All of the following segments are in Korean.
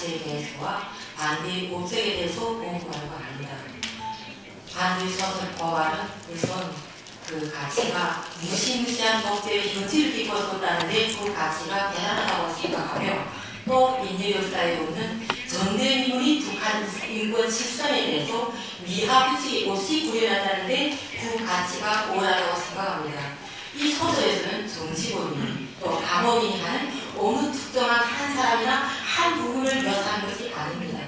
가치에 대해서와 반대의 목적에 대해서 공부하려고 합니다. 반대의 서술 고발은 우선 그 가치가 무시무시한 독재의 현실을 딛고섰다는데 그 가치가 대단하다고 생각하며 또 인류 역사에 없는 전대미문이 북한 인권 실선에 대해서 미하규칙이 없이 구현한다는데 그 가치가 오라고 생각합니다. 이 소설에서는 정치범이 또 감옥인이 하는 어느 특정한 한 사람이나 한 부분을 묘사한 것이 아닙니다.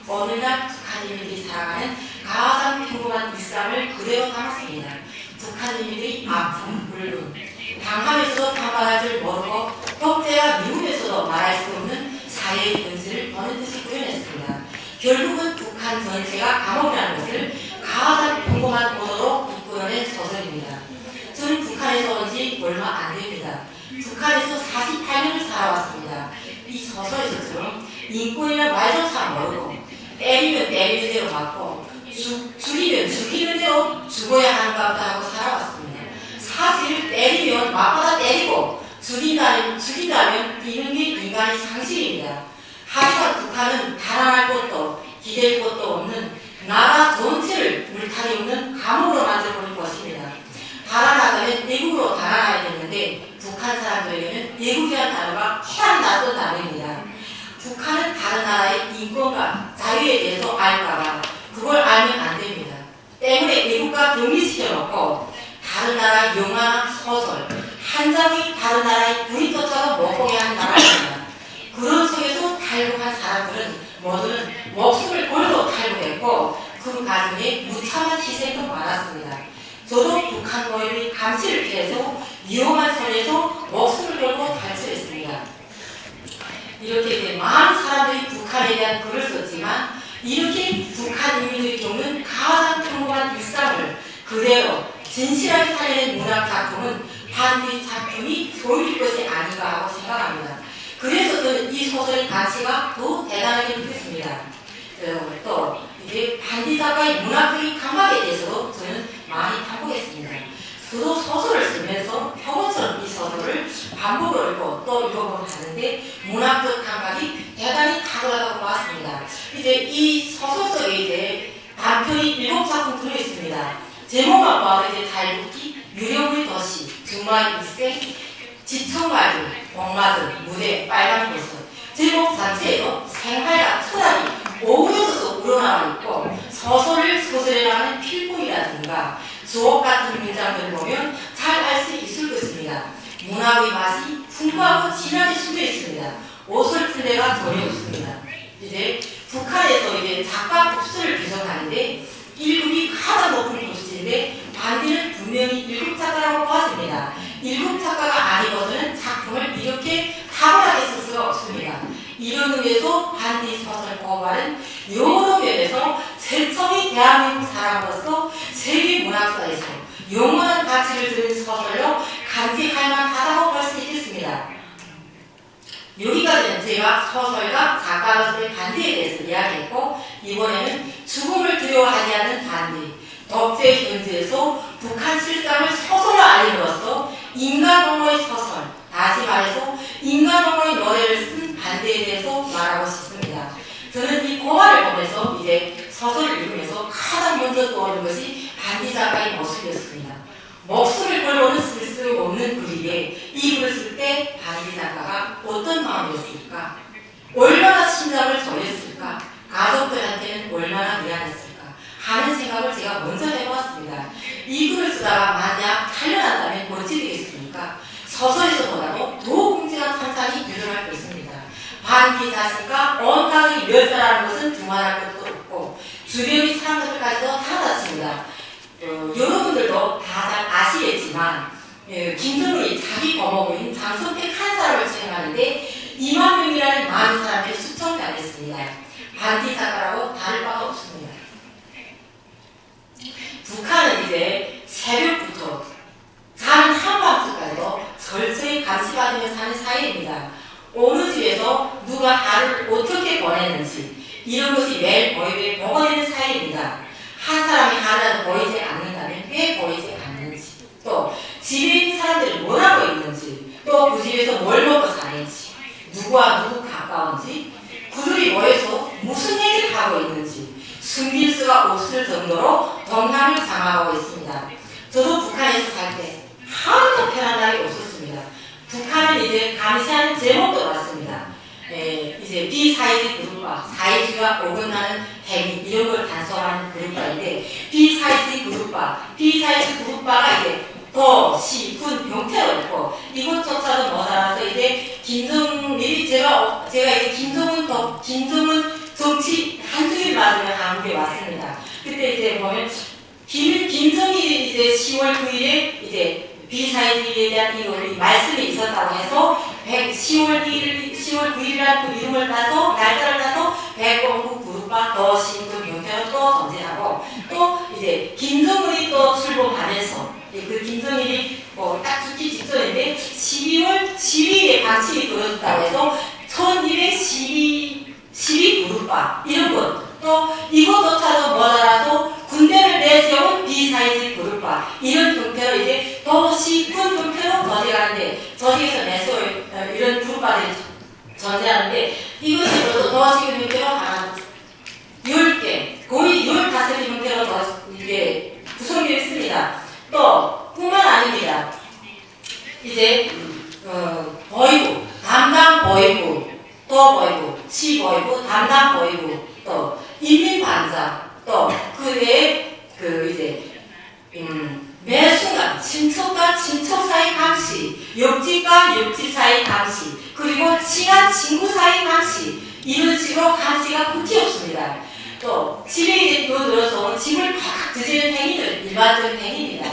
오늘날 북한인민들이 살아가는 가장 평범한 일상을 그대로 담았습니다. 북한인민들이 아픔, 물론 당함에서도 판단할 줄 모르고 독재와 미국에서도 말할 수 없는 사회의 현실을 보는 듯이 구현했습니다. 결국은 북한 전체가 감옥이라는 것을 가장 평범한 언어로 이끌어낸 소설입니다. 저는 북한에서 온 지 얼마 안 됩니다. 북한에서 48년을 살아왔습니다. 이 소설에서처럼 인권이란 말조차 모르고 때리면 때리는 대로 맞고 죽이면 죽이는 대로 죽어야 하는가 보다 하고 살아왔습니다. 사실 때리면 맞보다 때리고 죽인다면 이런 게 인간의 상식입니다. 하지만 북한은 달아날 것도 기댈 것도 없는 나라 전체를 물탈이 없는 감옥으로 만들어버린 것입니다. 달아나가면 외국으로 달아나야겠는데 북한 사람들에게는 외국이라는 단어가 희한히 낯선 단어입니다. 북한은 다른 나라의 인권과 자유에 대해서 알까봐 그걸 알면 안 됩니다. 때문에 외국과 병리시켜놓고 다른 나라 영화나 소설 한 장이 다른 나라의 브리토처럼 못 보게 하는 나라입니다. 그런 속에서 탈북한 사람들은 모두는 목숨을 걸고 탈북했고 그 과정에 무참한 희생도 많았습니다. 저도 북한 노예의 감시를 피해서 위험한 선에서 목숨을 걸고 탈출했습니다. 이렇게 많은 사람들이 북한에 대한 글을 썼지만 이렇게 북한 인민들이 겪는 가장 평범한 일상을 그대로 진실하게 살려낸 문학 작품은 반드시 작품이 소유일 것이 아닌가 하고 생각합니다. 그래서 저는 이 소설의 가치가 더 대단하게 느꼈습니다. 또 이제 반디 작가의 문학적인 감각에 대해서도 저는 많이 탐구했습니다. 저도 소설을 쓰면서 평원처럼 이 소설을 반복을 읽고 또 읽어보고 하는데 문학적 감각이 대단히 탁월하다고 봤습니다. 이제 이 소설 속에 이제 단편이 7작품 들어있습니다. 제목만 봐도 이제 달붓기, 유령의 도시, 주말 일생, 지청마주, 복마들, 무대, 빨간 보석. 제목 자체에도 생활과 철학이 어우러져서 우러나와 있고 소설을 소설해가는 필봉이라든가 주옥 같은 문장들을 보면 잘 알 수 있을 것입니다. 문학의 맛이 풍부하고 진하게 숨겨 있습니다. 어설픈 데가 전혀 없습니다. 이제 북한에서 이제 작가 급수를 규정하는데 1급이 가장 높은 급수인데 반디는 분명히 1급 작가라고 보았습니다. 1급 작가가 아니고서는 작품을 이렇게 탁월하게 쓸 수가 없습니다. 이런 의미에서 반디 소설 고발은 여러 면에서 최초의 대한민국 사람으로서 세계 문학사에서 영원한 가치를 지닌 소설로 간직할 만하다고 볼 수 있겠습니다. 여기까지는 제가 소설가 작가로서의 반디에 대해서 이야기했고 이번에는 죽음을 두려워하지 않는 반디, 독재 현지에서 북한 실상을 소설로 알림으로써 인간옹호의 소설, 다시 말해서 인간옹호의 노래를 쓴 반디에 대해서 말하고 싶습니다. 저는 이 고발을 보면서 이제 소설을 읽으면서 가장 먼저 떠오른 것이 반디 작가의 모습이었습니다. 목숨을 걸고는 쓸 수 없는 글이에 이 글을 쓸 때 반디 작가가 어떤 마음이었을까? 얼마나 심장을 졸였을까? 가족들한테는 얼마나 미안했을까? 하는 생각을 제가 먼저 해보았습니다. 이 글을 쓰다가 만약 탈려난다면 어찌 되겠습니까? 소설에서보다도 더 궁지한 찬사이 유존할 것입니다. 반디 자신과 온 가족이 멸살하는 것은 두말할 것도 없고 주변의 사람들까지도 다 다칩니다. 여러분들도 다 잘 아시겠지만 김정은이 자기 고모부인 장선택 한 사람을 채용하는데 2만 명이라는 많은 사람들이 수청당했습니다. 반디 작가라고 다를 바가 없습니다. 북한은 이제 새벽부터 자는 한밤중까지도 철저히 감시받으며 사는 사회입니다. 어느 집에서 누가 하루를 어떻게 보냈는지 이런 것이 매일 보이게 보고되는 사회입니다. 한 사람이 하루라도 보이지 않는다면 왜 보이지 않는지 또 집에 있는 사람들이 뭘 하고 있는지 또 그 집에서 뭘 먹고 사는지 누구와 누구 가까운지 그들이 둘이 모여서 무슨 얘기를 하고 있는지 숨길 수가 없을 정도로 동향을 장악하고 있습니다. 저도 북한에서 살 때 하나도 편한 날이 없었습니다. 북한은 이제 감시하는 제목도 맞습니다. 이제 비사이즈 그룹화, 사이즈가 어긋나는 행위 이런 걸 단속하는 그룹화인데 비사이즈 그룹화가 이제 도, 시, 군, 병태로 있고 이것조차도 모자라서 이제 김정일이 제가 이제 김정은 정치 한 주일 맞으면 한국에 왔습니다. 그때 이제 보면 김정일이 이제 10월 9일에 이제 비사이즈에 대한 이 말씀이 있었다고 해서 10월 9일이라는 그 이름을 따서 날짜를 따서 백원구 그룹과 더 신군 병태로 또 전제하고 또 이제 김정은이 또 출범하면서 그 김정일이 딱 죽기 직전인데 12월 12일에 방침이 떨어졌다고 해서 1212 그룹과 이런 것 또 이것조차도 모자라서 군대를 내세운 비사이즈 그룹과 이런 형태로 이제 도시 군 형태로 조직하는데 조직에서 내세운 이런 그룹과들이 존재하는데 이것이 벌써 도시 군 형태로 한 10개 거의 15개 형태로 이게 구성되어 있습니다. 또 뿐만 아닙니다. 이제 보이부, 담당 보이부, 또 보이부, 시보이부, 담당 보이부, 또 인민반장, 또 그 외에 매 순간 친척과 친척 사이 감시, 옆집과 옆집 사이 감시, 그리고 친한 친구 사이 감시 이런 식으로 감시가 끝이 없습니다. 또 집에 이제 들어들어서 집을 팍 뒤지는 행위들 일반적인 행위입니다.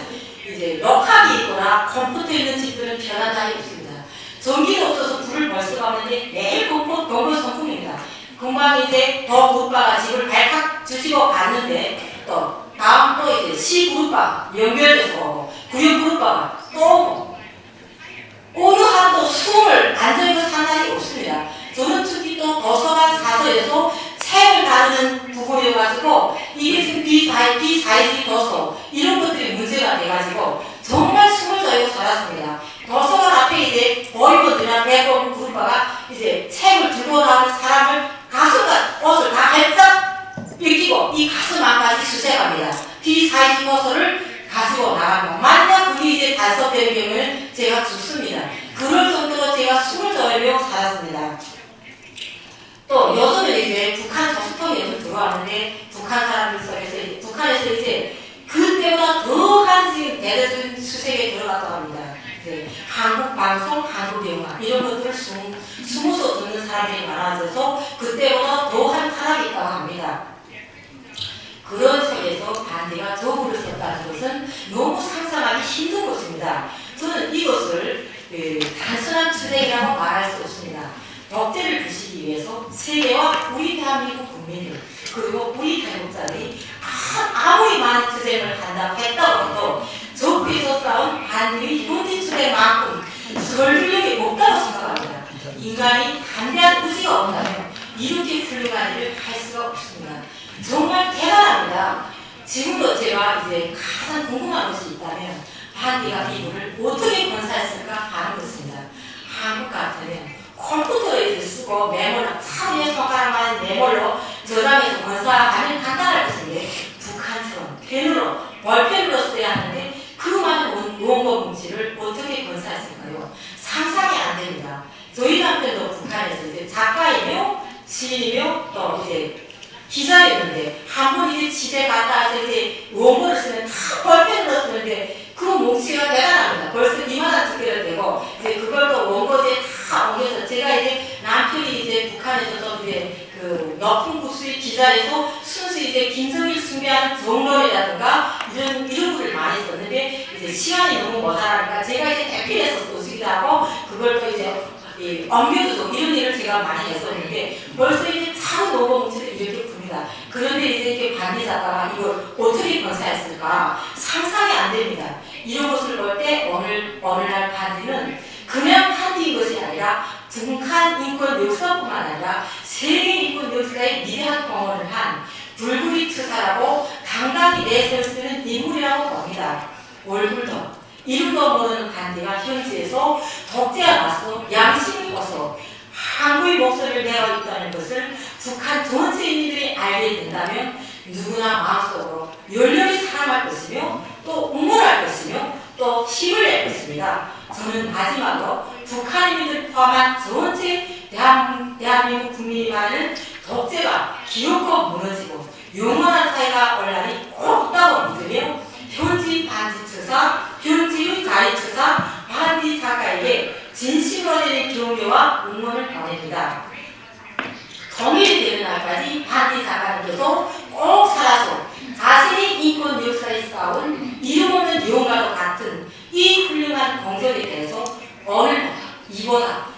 이제 럭하기 있거나 컴퓨터 있는 집들은 편한 날이 없습니다. 전기도 없어서 불을 벌써 가는데 매일 공포 성품입니다. 금방 이제 더 그룹바가 집을 발칵 주시고 갔는데 또 다음 또 이제 시 그룹바 연결돼서 구역 그룹바가 또 어느 하루도 숨을 안정해서 산 날이 없습니다. 저는 특히 또 도서관 사서에서 책을 다루는 부분이어가지고 이게 지금 비사이즈 도서 이런 것들이 문제가 돼가지고 정말 숨을 저이고 살았습니다. 도서관 앞에 이제 보이버들이나 백원 그룹바가 이제 책을 들고 나오는 사람을 가슴과 옷을 다 활짝 뺏기고 이 가슴 안까지 수색합니다. 비사이즈 도서를 가지고 나가면 만약 그게 이제 단속되는 경우에는 제가 죽습니다. 그럴 정도로 제가 숨을 저이며 살았습니다. 또 요즘은 이제 북한 소식통이 요즘 들어왔는데 북한 사람들 속에서 북한에서 이제 그때보다 더한 지금 대대적인 수색에 들어갔다고 합니다. 이제 한국 방송, 한국 영화 이런 것들을 숨어서 듣는 사람들이 많아져서 그때보다 더한 탄압이 있다고 합니다. 그런 속에서 반대가 저울을 썼다는 것은 너무 상상하기 힘든 것입니다. 저는 이것을 단순한 투쟁이라고 말할 수 없습니다. 독재를 부수기 위해서 세계와 우리 대한민국 국민들 그리고 우리 탈북자들이 아무리 많은 투쟁을 한다고 했다고 해도 적부에서 싸운 반대의 현지 투쟁만큼 설득력이 없다고 생각합니다. 인간이 담대한 의지가 없다면 이렇게 훌륭한 일을 할 수가 없습니다. 정말 대단합니다. 지금도 제가 이제 가장 궁금한 것이 있다면 반대가 이분을 어떻게 건사했을까 하는 것입니다. 한국 같으면 컴퓨터를 쓰고 메모를 차례 손가락만 메모로 저장해서 건사하면 간단할 것인데 북한처럼 펜으로 볼펜으로 써야 하는데 그 많은 원고 뭉치를 어떻게 건사했을까요? 상상이 안 됩니다. 저희 남편도 북한에서 이제 작가이며 시인이며 또 이제 기자였는데 한 번 이제 집에 갔다 와서 이제 원고를 쓰면 다 볼펜으로 쓰는데 그 뭉치가 대단합니다. 벌써 이만한 두께를 되고 이제 그걸 또 원고지에 다 옮겨서 제가 이제 남편이 이제 북한에서 좀 이제 그 높은 구수의 기자에서 순수 이제 김정일 숭배하는 정론이라든가 이런 글을 많이 썼는데 이제 시간이 너무 모자라니까 제가 이제 대필해서 쓰기도 하고 그걸 또 이제 옮겨주고 이런 일을 제가 많이 했었는데 벌써 이제 작은 원고 뭉치를 이렇게 풉니다. 그런데 이제 이렇게 반대 작가가 이걸 어떻게 건사했을까 상상이 안 됩니다. 이런 것을 볼 때 오늘날 반대는 그냥 반대인 것이 아니라 북한 인권 역사뿐만 아니라 세계 인권 역사에 위대한 공헌을 한 불구리 투사라고 당당히 내세울 수 있는 인물이라고 봅니다. 얼굴도 이름도 모르는 반대가 현지에서 독재와 맞서 양심이 커서 한국의 목소리를 내어 있다는 것을 북한 전체 인민들이 알게 된다면 누구나 마음속으로 열렬히 사랑할 것이며 또 응원할 것이며 또 힘을 낼 것입니다. 저는 마지막으로 북한 인민들 포함한 전체 대한민국 국민이 말하는 독재가 기어코 무너지고 영원한 사회가 올라니 꼭 있다고 믿으며 현지 반지처사, 현지의 자립처사 반디 작가에게 진심으로 되는 격려와 응원을 보냅니다. 통일이 되는 날까지 반디 작가님께서 꼭 살아서 자신이 인권 역사에 쌓아온 이름 없는 영웅과도 같은 이 훌륭한 공적에 대해서 오늘보다 이보다